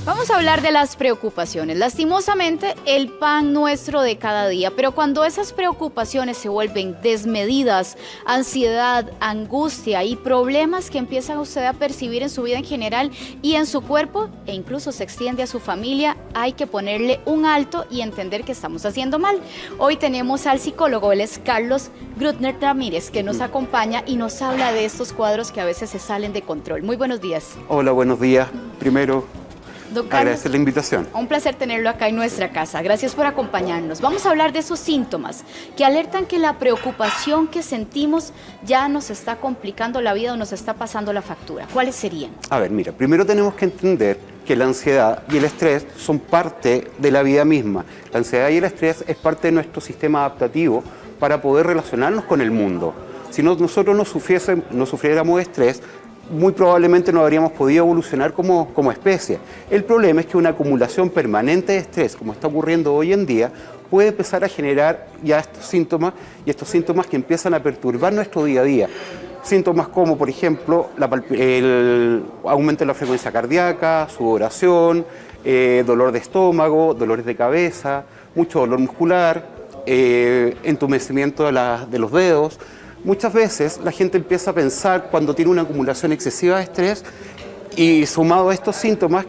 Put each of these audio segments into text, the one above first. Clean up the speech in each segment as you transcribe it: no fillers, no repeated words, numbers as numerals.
Vamos a hablar de las preocupaciones. Lastimosamente, el pan nuestro de cada día, pero cuando esas preocupaciones se vuelven desmedidas, ansiedad, angustia y problemas que empieza usted a percibir en su vida en general y en su cuerpo, e incluso se extiende a su familia, hay que ponerle un alto y entender que estamos haciendo mal. Hoy tenemos al psicólogo, él es Carlos Grüttner Ramírez, que nos acompaña y nos habla de estos cuadros que a veces se salen de control. Muy buenos días. Hola, buenos días. Primero, Don Carlos, agradecer la invitación. Un placer tenerlo acá en nuestra casa. Gracias por acompañarnos. Vamos a hablar de esos síntomas que alertan que la preocupación que sentimos ya nos está complicando la vida o nos está pasando la factura. ¿Cuáles serían? A ver, mira, primero tenemos que entender que la ansiedad y el estrés son parte de la vida misma. La ansiedad y el estrés es parte de nuestro sistema adaptativo para poder relacionarnos con el mundo. Si nosotros no sufriéramos estrés, muy probablemente no habríamos podido evolucionar como especie. El problema es que una acumulación permanente de estrés, como está ocurriendo hoy en día, puede empezar a generar ya estos síntomas que empiezan a perturbar nuestro día a día. Síntomas como, por ejemplo, el aumento de la frecuencia cardíaca, sudoración, dolor de estómago, dolores de cabeza, mucho dolor muscular, entumecimiento de los dedos. Muchas veces la gente empieza a pensar cuando tiene una acumulación excesiva de estrés y sumado a estos síntomas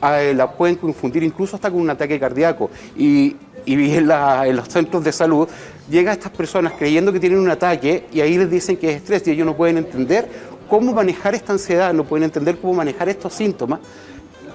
la pueden confundir incluso hasta con un ataque cardíaco y en los centros de salud llegan estas personas creyendo que tienen un ataque y ahí les dicen que es estrés y ellos no pueden entender cómo manejar esta ansiedad, no pueden entender cómo manejar estos síntomas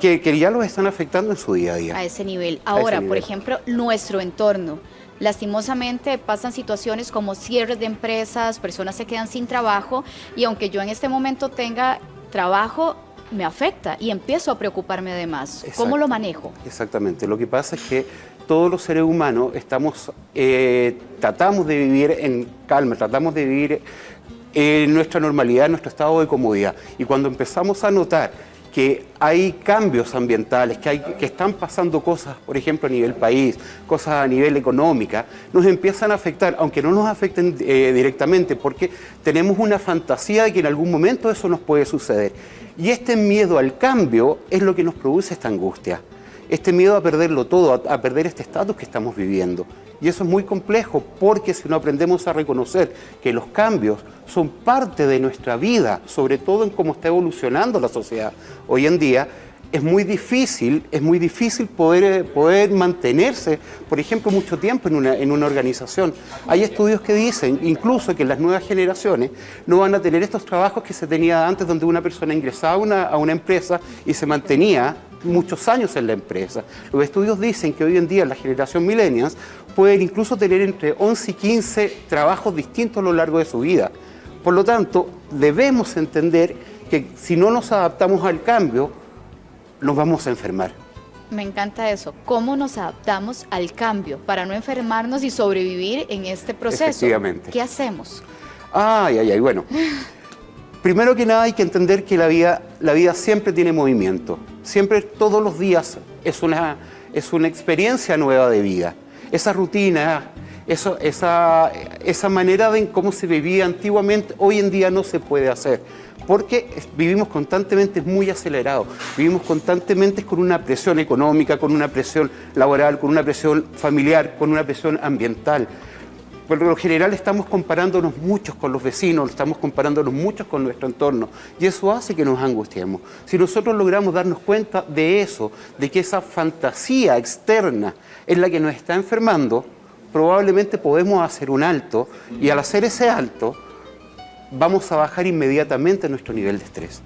que ya los están afectando en su día a día. A ese nivel. Ahora, por ejemplo, nuestro entorno. Lastimosamente pasan situaciones como cierres de empresas, personas se quedan sin trabajo y aunque yo en este momento tenga trabajo, me afecta y empiezo a preocuparme de más. Exacto. ¿Cómo lo manejo? Exactamente. Lo que pasa es que todos los seres humanos tratamos de vivir en calma, tratamos de vivir en nuestra normalidad, en nuestro estado de comodidad. Y cuando empezamos a notar que hay cambios ambientales, que están pasando cosas, por ejemplo, a nivel país, cosas a nivel económica, nos empiezan a afectar, aunque no nos afecten directamente, porque tenemos una fantasía de que en algún momento eso nos puede suceder. Y este miedo al cambio es lo que nos produce esta angustia. Este miedo a perderlo todo, a perder este estatus que estamos viviendo. Y eso es muy complejo porque si no aprendemos a reconocer que los cambios son parte de nuestra vida, sobre todo en cómo está evolucionando la sociedad hoy en día, es muy difícil poder mantenerse, por ejemplo, mucho tiempo en una organización. Hay estudios que dicen incluso que las nuevas generaciones no van a tener estos trabajos que se tenía antes, donde una persona ingresaba a una empresa y se mantenía muchos años en la empresa. Los estudios dicen que hoy en día la generación millennials pueden incluso tener entre 11 y 15 trabajos distintos a lo largo de su vida. Por lo tanto, debemos entender que si no nos adaptamos al cambio, nos vamos a enfermar. Me encanta eso. ¿Cómo nos adaptamos al cambio para no enfermarnos y sobrevivir en este proceso? Efectivamente. ¿Qué hacemos? Bueno. Primero que nada hay que entender que la vida siempre tiene movimiento. Siempre, todos los días, es una experiencia nueva de vida. Esa rutina, esa manera de cómo se vivía antiguamente, hoy en día no se puede hacer. Porque vivimos constantemente muy acelerados, vivimos constantemente con una presión económica, con una presión laboral, con una presión familiar, con una presión ambiental. Por lo general estamos comparándonos muchos con los vecinos, estamos comparándonos muchos con nuestro entorno y eso hace que nos angustiemos. Si nosotros logramos darnos cuenta de eso, de que esa fantasía externa es la que nos está enfermando, probablemente podemos hacer un alto y al hacer ese alto vamos a bajar inmediatamente nuestro nivel de estrés.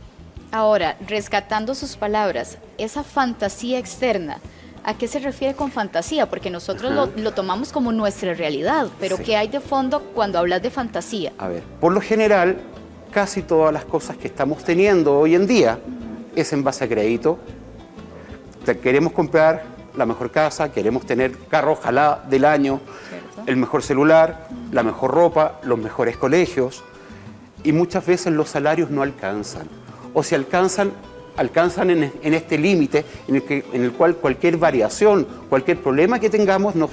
Ahora, rescatando sus palabras, esa fantasía externa, ¿a qué se refiere con fantasía? Porque nosotros lo tomamos como nuestra realidad, pero sí. ¿Qué hay de fondo cuando hablas de fantasía? A ver, por lo general, casi todas las cosas que estamos teniendo hoy en día es en base a crédito. Queremos comprar la mejor casa, queremos tener carro ojalá del año, ¿cierto? El mejor celular, la mejor ropa, los mejores colegios y muchas veces los salarios no alcanzan. O si alcanzan en este límite en el cual cualquier variación, cualquier problema que tengamos nos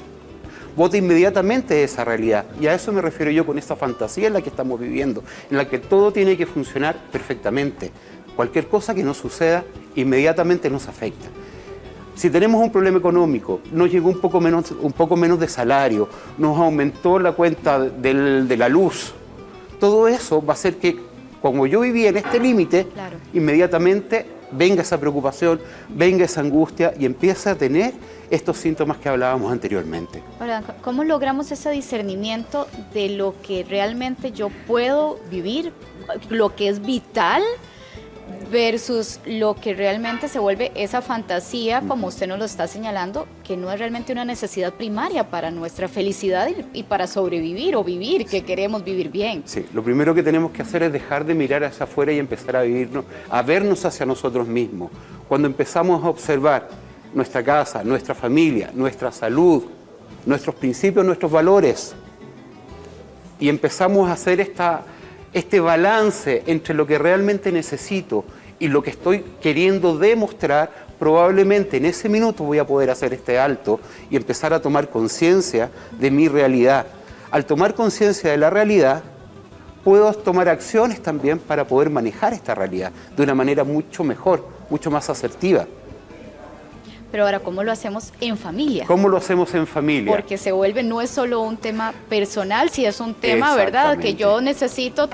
bota inmediatamente de esa realidad. Y a eso me refiero yo con esta fantasía en la que estamos viviendo, en la que todo tiene que funcionar perfectamente. Cualquier cosa que nos suceda inmediatamente nos afecta. Si tenemos un problema económico, nos llegó un poco menos de salario, nos aumentó la cuenta de la luz, todo eso va a hacer que, como yo vivía en este límite, Claro. inmediatamente venga esa preocupación, venga esa angustia y empiece a tener estos síntomas que hablábamos anteriormente. Ahora, ¿cómo logramos ese discernimiento de lo que realmente yo puedo vivir, lo que es vital, versus lo que realmente se vuelve esa fantasía, como usted nos lo está señalando, que no es realmente una necesidad primaria para nuestra felicidad y para sobrevivir o vivir, que queremos vivir bien? Sí, lo primero que tenemos que hacer es dejar de mirar hacia afuera y empezar a vivirnos, a vernos hacia nosotros mismos. Cuando empezamos a observar nuestra casa, nuestra familia, nuestra salud, nuestros principios, nuestros valores, y empezamos a hacer este balance entre lo que realmente necesito y lo que estoy queriendo demostrar, probablemente en ese minuto voy a poder hacer este alto y empezar a tomar conciencia de mi realidad. Al tomar conciencia de la realidad, puedo tomar acciones también para poder manejar esta realidad de una manera mucho mejor, mucho más asertiva. Pero ahora, ¿cómo lo hacemos en familia? ¿Cómo lo hacemos en familia? Porque se vuelve, no es solo un tema personal, si es un tema, ¿verdad?, que yo necesito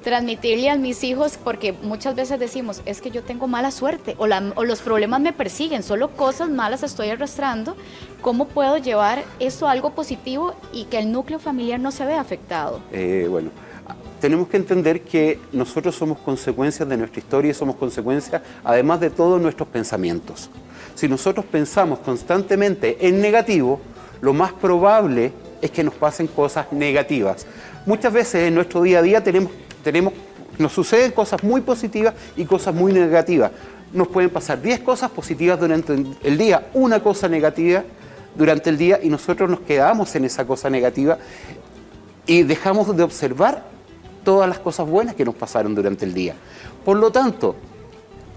transmitirle a mis hijos, porque muchas veces decimos, es que yo tengo mala suerte, o los problemas me persiguen, solo cosas malas estoy arrastrando. ¿Cómo puedo llevar esto a algo positivo y que el núcleo familiar no se vea afectado? Bueno, tenemos que entender que nosotros somos consecuencias de nuestra historia y somos consecuencias, además de todos nuestros pensamientos. Si nosotros pensamos constantemente en negativo, lo más probable es que nos pasen cosas negativas. Muchas veces en nuestro día a día nos suceden cosas muy positivas y cosas muy negativas. Nos pueden pasar 10 cosas positivas durante el día, una cosa negativa durante el día, y nosotros nos quedamos en esa cosa negativa y dejamos de observar todas las cosas buenas que nos pasaron durante el día. Por lo tanto,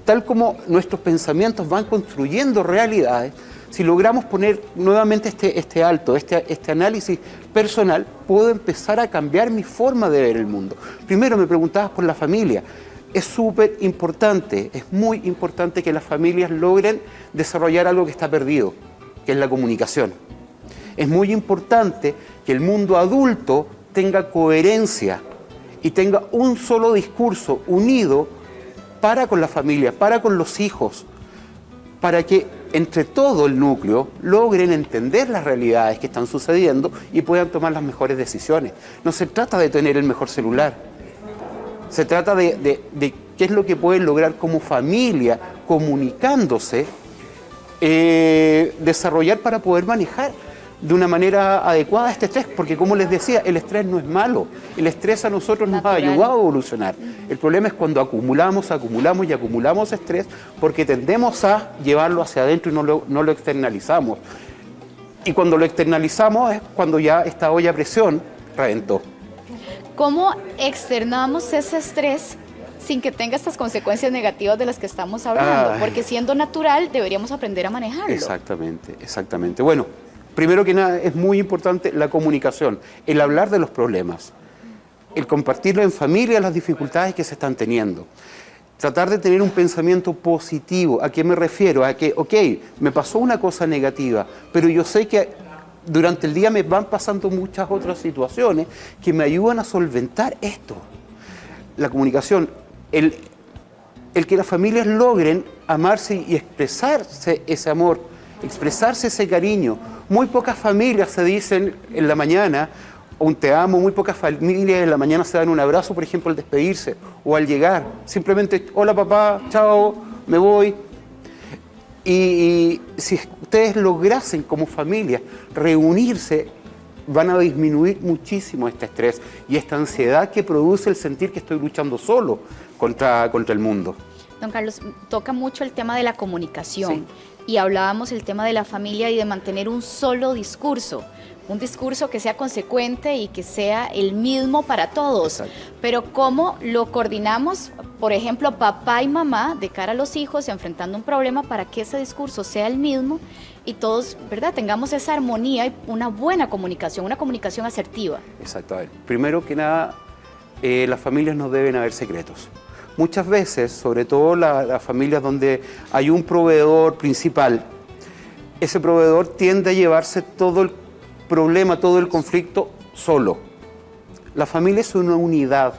tal como nuestros pensamientos van construyendo realidades, si logramos poner nuevamente este alto, este análisis personal, puedo empezar a cambiar mi forma de ver el mundo. Primero me preguntabas por la familia. Es súper importante, es muy importante que las familias logren desarrollar algo que está perdido, que es la comunicación. Es muy importante que el mundo adulto tenga coherencia y tenga un solo discurso unido para con la familia, para con los hijos, para que entre todo el núcleo logren entender las realidades que están sucediendo y puedan tomar las mejores decisiones. No se trata de tener el mejor celular, se trata de qué es lo que pueden lograr como familia, comunicándose, desarrollar para poder manejar de una manera adecuada este estrés, porque como les decía, el estrés no es malo, el estrés a nosotros nos ha ayudado a evolucionar. El problema es cuando acumulamos estrés, porque tendemos a llevarlo hacia adentro y no lo externalizamos. Y cuando lo externalizamos es cuando ya esta olla a presión reventó. ¿Cómo externamos ese estrés sin que tenga estas consecuencias negativas de las que estamos hablando? Porque siendo natural deberíamos aprender a manejarlo. Exactamente, exactamente. Bueno, primero que nada, es muy importante la comunicación, el hablar de los problemas, el compartirlo en familia las dificultades que se están teniendo. Tratar de tener un pensamiento positivo. ¿A qué me refiero? A que, ok, me pasó una cosa negativa, pero yo sé que durante el día me van pasando muchas otras situaciones que me ayudan a solventar esto. La comunicación, el que las familias logren amarse y expresarse ese amor, expresarse ese cariño. Muy pocas familias se dicen en la mañana un te amo, muy pocas familias en la mañana se dan un abrazo, por ejemplo, al despedirse o al llegar. Simplemente, hola papá, chao, me voy. Y si ustedes lograsen como familia reunirse, van a disminuir muchísimo este estrés y esta ansiedad que produce el sentir que estoy luchando solo contra el mundo. Don Carlos, toca mucho el tema de la comunicación. Sí. Y hablábamos el tema de la familia y de mantener un solo discurso, un discurso que sea consecuente y que sea el mismo para todos. Exacto. Pero ¿cómo lo coordinamos, por ejemplo, papá y mamá, de cara a los hijos, enfrentando un problema para que ese discurso sea el mismo y todos, ¿verdad?, tengamos esa armonía y una buena comunicación, una comunicación asertiva? Exacto. A ver, primero que nada, las familias no deben haber secretos. Muchas veces, sobre todo las familias donde hay un proveedor principal, ese proveedor tiende a llevarse todo el problema, todo el conflicto solo. La familia es una unidad.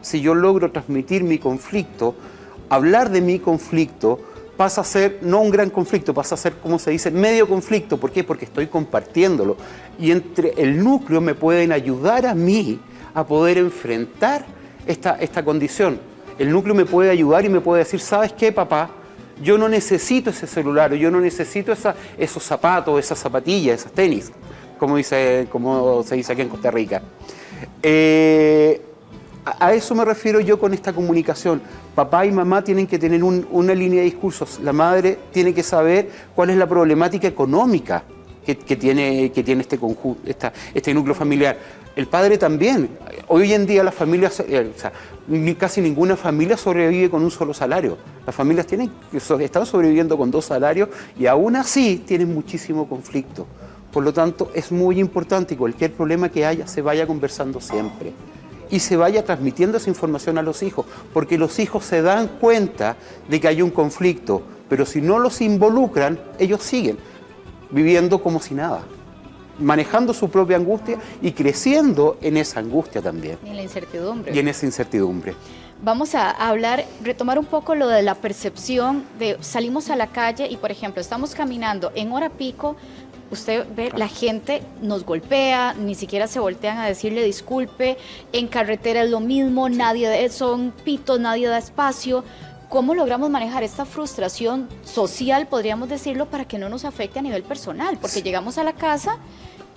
Si yo logro transmitir mi conflicto, hablar de mi conflicto, pasa a ser no un gran conflicto, pasa a ser, como se dice, medio conflicto. ¿Por qué? Porque estoy compartiéndolo. Y entre el núcleo me pueden ayudar a mí a poder enfrentar esta condición. El núcleo me puede ayudar y me puede decir, ¿sabes qué, papá? Yo no necesito ese celular, yo no necesito esos zapatos, esas zapatillas, esas tenis, como se dice aquí en Costa Rica. A eso me refiero yo con esta comunicación. Papá y mamá tienen que tener una línea de discursos. La madre tiene que saber cuál es la problemática económica que tiene este núcleo familiar. El padre también. Hoy en día las familias, casi ninguna familia sobrevive con un solo salario. Las familias están sobreviviendo con 2 salarios y aún así tienen muchísimo conflicto. Por lo tanto, es muy importante que cualquier problema que haya se vaya conversando siempre y se vaya transmitiendo esa información a los hijos, porque los hijos se dan cuenta de que hay un conflicto, pero si no los involucran, ellos siguen viviendo como si nada, manejando su propia angustia y creciendo en esa angustia también. Y en la incertidumbre. Y en esa incertidumbre. Vamos a retomar un poco lo de la percepción de salimos a la calle y, por ejemplo, estamos caminando en hora pico, usted ve, la gente nos golpea, ni siquiera se voltean a decirle disculpe, en carretera es lo mismo, son pitos, nadie da espacio. ¿Cómo logramos manejar esta frustración social, podríamos decirlo, para que no nos afecte a nivel personal? Porque llegamos a la casa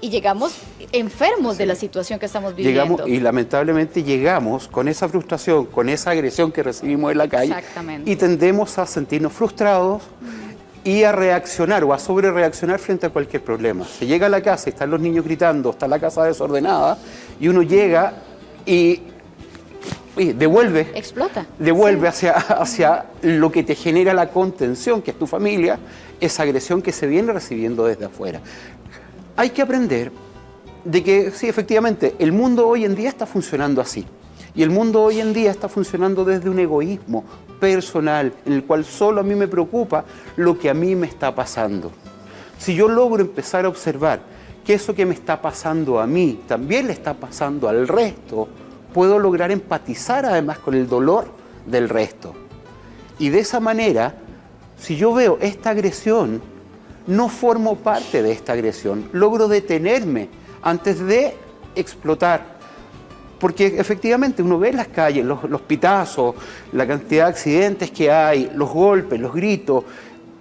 y llegamos enfermos de la situación que estamos viviendo. Y lamentablemente llegamos con esa frustración, con esa agresión que recibimos en la calle. Exactamente. Y tendemos a sentirnos frustrados y a reaccionar o a sobrereaccionar frente a cualquier problema. Se llega a la casa y están los niños gritando, está la casa desordenada y uno llega y devuelve. Explota. Devuelve hacia lo que te genera la contención, que es tu familia, esa agresión que se viene recibiendo desde afuera. Hay que aprender de que, sí, efectivamente, el mundo hoy en día está funcionando así. Y el mundo hoy en día está funcionando desde un egoísmo personal, en el cual solo a mí me preocupa lo que a mí me está pasando. Si yo logro empezar a observar que eso que me está pasando a mí también le está pasando al resto, puedo lograr empatizar además con el dolor del resto. Y de esa manera, si yo veo esta agresión, no formo parte de esta agresión, logro detenerme antes de explotar. Porque efectivamente uno ve en las calles los pitazos, la cantidad de accidentes que hay, los golpes, los gritos.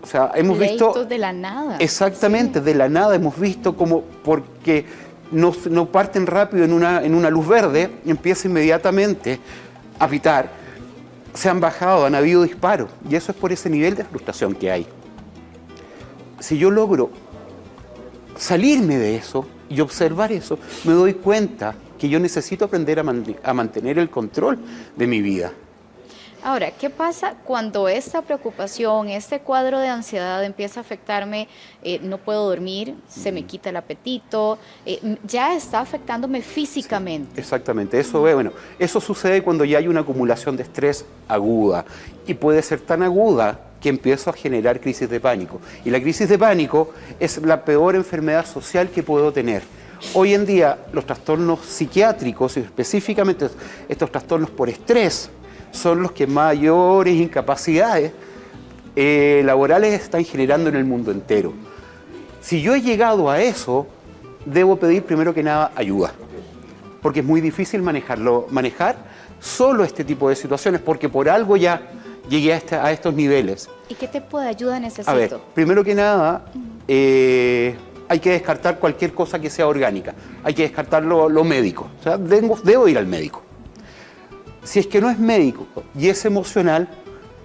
O sea, hemos visto... Pleitos de la nada. Exactamente, sí. De la nada hemos visto como porque no parten rápido en una luz verde, empieza inmediatamente a pitar, se han bajado, han habido disparos. Y eso es por ese nivel de frustración que hay. Si yo logro salirme de eso y observar eso, me doy cuenta que yo necesito aprender a mantener el control de mi vida. Ahora, ¿qué pasa cuando esta preocupación, este cuadro de ansiedad empieza a afectarme? No puedo dormir, se me quita el apetito, ya está afectándome físicamente. Sí, exactamente, eso sucede cuando ya hay una acumulación de estrés aguda y puede ser tan aguda que empiezo a generar crisis de pánico. Y la crisis de pánico es la peor enfermedad social que puedo tener. Hoy en día los trastornos psiquiátricos, y específicamente estos trastornos por estrés, son los que mayores incapacidades laborales están generando en el mundo entero. Si yo he llegado a eso, debo pedir primero que nada ayuda, porque es muy difícil manejar solo este tipo de situaciones, porque por algo ya llegué a estos niveles. ¿Y qué tipo de ayuda necesito? A ver, primero que nada, hay que descartar cualquier cosa que sea orgánica, hay que descartar lo médico, o sea, debo ir al médico. Si es que no es médico y es emocional,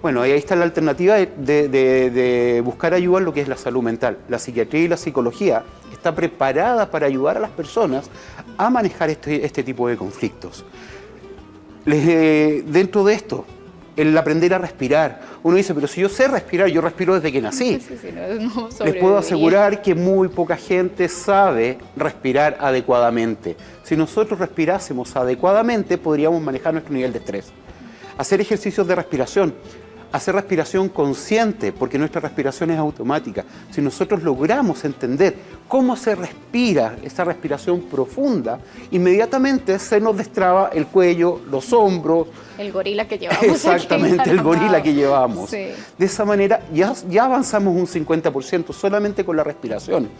bueno, ahí está la alternativa de buscar ayuda en lo que es la salud mental. La psiquiatría y la psicología está preparada para ayudar a las personas a manejar este tipo de conflictos. Dentro de esto, el aprender a respirar. Uno dice, pero si yo sé respirar, yo respiro desde que nací. Les puedo asegurar que muy poca gente sabe respirar adecuadamente. Si nosotros respirásemos adecuadamente, podríamos manejar nuestro nivel de estrés. Hacer ejercicios de respiración. hacer respiración consciente, porque nuestra respiración es automática. Si nosotros logramos entender cómo se respira, esa respiración profunda, inmediatamente se nos destraba el cuello, los hombros. El gorila que llevamos. Exactamente, el gorila que llevamos. Sí. De esa manera ya avanzamos un 50% solamente con la respiración.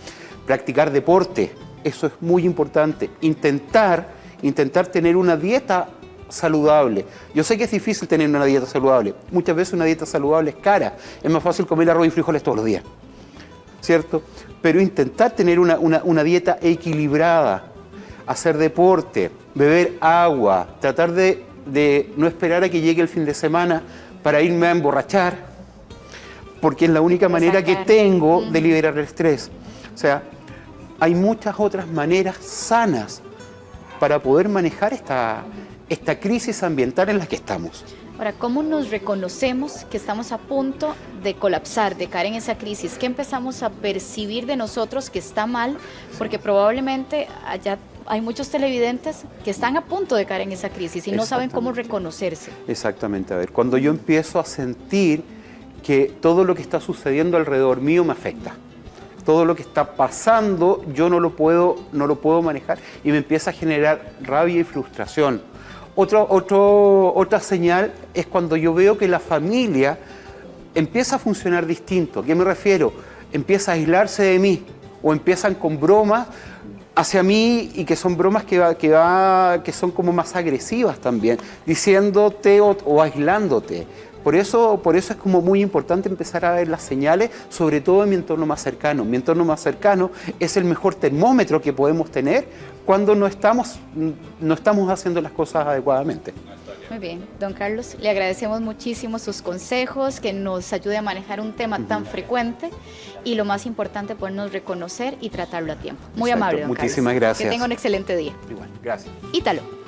Practicar deporte, eso es muy importante. Intentar tener una dieta saludable. Yo sé que es difícil tener una dieta saludable. Muchas veces una dieta saludable es cara. Es más fácil comer arroz y frijoles todos los días, ¿cierto? Pero intentar tener una dieta equilibrada, hacer deporte, beber agua, tratar de no esperar a que llegue el fin de semana para irme a emborrachar, porque es la única manera que tengo de liberar el estrés. O sea, hay muchas otras maneras sanas para poder manejar esta crisis ambiental en la que estamos. Ahora, ¿cómo nos reconocemos que estamos a punto de colapsar, de caer en esa crisis? ¿Qué empezamos a percibir de nosotros que está mal? Porque probablemente allá hay muchos televidentes que están a punto de caer en esa crisis y no saben cómo reconocerse. Exactamente. A ver, cuando yo empiezo a sentir que todo lo que está sucediendo alrededor mío me afecta, todo lo que está pasando yo no lo puedo manejar y me empieza a generar rabia y frustración. Otra señal es cuando yo veo que la familia empieza a funcionar distinto. ¿A qué me refiero? Empieza a aislarse de mí o empiezan con bromas hacia mí y que son bromas que son como más agresivas también, diciéndote o aislándote. Por eso es como muy importante empezar a ver las señales, sobre todo en mi entorno más cercano. Mi entorno más cercano es el mejor termómetro que podemos tener cuando no estamos haciendo las cosas adecuadamente. Muy bien, don Carlos, le agradecemos muchísimo sus consejos, que nos ayude a manejar un tema tan frecuente y lo más importante, podernos reconocer y tratarlo a tiempo. Muy amable, don Carlos. Muchísimas gracias. Que tenga un excelente día. Igual, gracias. Ítalo.